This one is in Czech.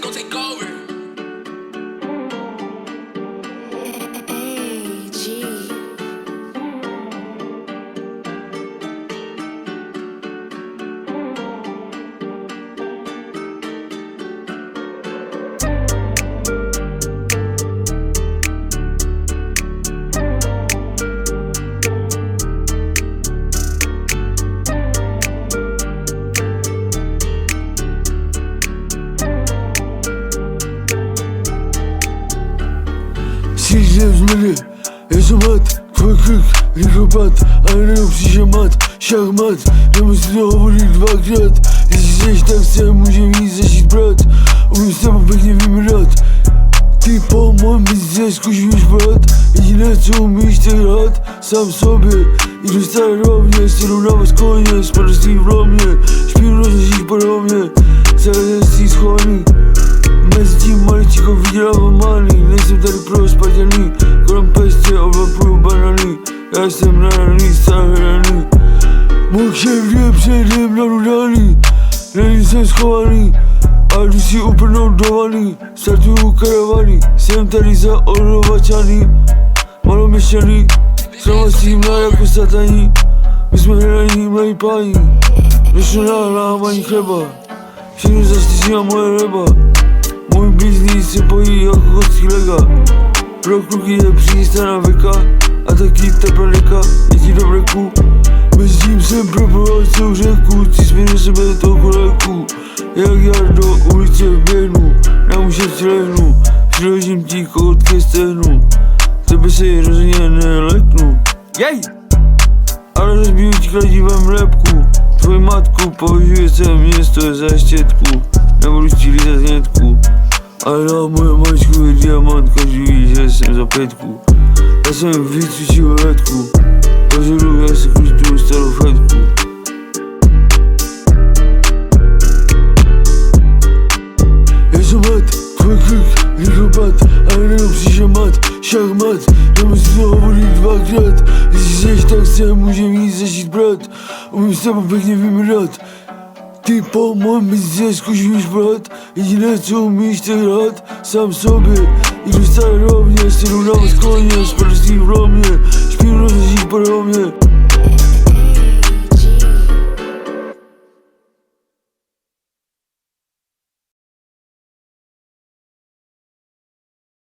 don't take over. Sileceğim zmeny, Ezomat, twój krzyk, hydropat, aerob, mat, szachmat. Namysł говорить dvakrát, jeśli chceš, tak chcę, může mít zažít brat. Umím s tebou pěkně vymrat, ty po mém bizně zkušíš brat. Jediné co umíš, tak hrát sám sobě. Jdu staré rovně, sedu na vás koně, spadostí v lomě, špínu zažít podobně, celé si schovaný. Mezi tím maličko vydělávám malý, nejsem tady pro spaděný, kolem pestě oblapuju banany, já jsem nadaný, stále hraný. Můj šéf je předem nadudaný, není jsem schovaný, a jdu si uprnout do vany, startuju karavany, jsem tady za odlovačaný, maloměšťaný, slavostím na jako sataní, my jsme hraní mladí páni, došlo na lámání chleba, všechno zaštíží a moje leba. Můj biznis se pojí jako kostí lega, pro kluky je přístaná veka a taky teplá deka, je ti do breku. Mezi tím jsem proboval celou řeku, císmi do sebe toliko léku, jak já do ulice běhnu, na mušet lehnu, přiložím ti kout ke stehnu, tebe se rozhodně neleknu, jej! Ale rozbiju ti kladivem lepku, tvoji matku považuje celé město za štětku, nebudu ti lízat hnědku. Ale na moje maličku je diamant, každý ví, že jsem za pětku. Já jsem vycvičil letku, požaduju, já se kružtuju starou fetku. Ezomat, tvůj krk, hydropat, aerob, mat, šachmat. Namysl hovorit dvakrát, jestli chceš, tak se může mít zažít brat. Umím s tebou pěkně vymrat, ty po mém bizně zkušíš brat. Jediné co umíš, tak hrát sám sobě. Jdu staré rovně, sedu na vás koně, spadostí v lomě, špínu zažít podobně.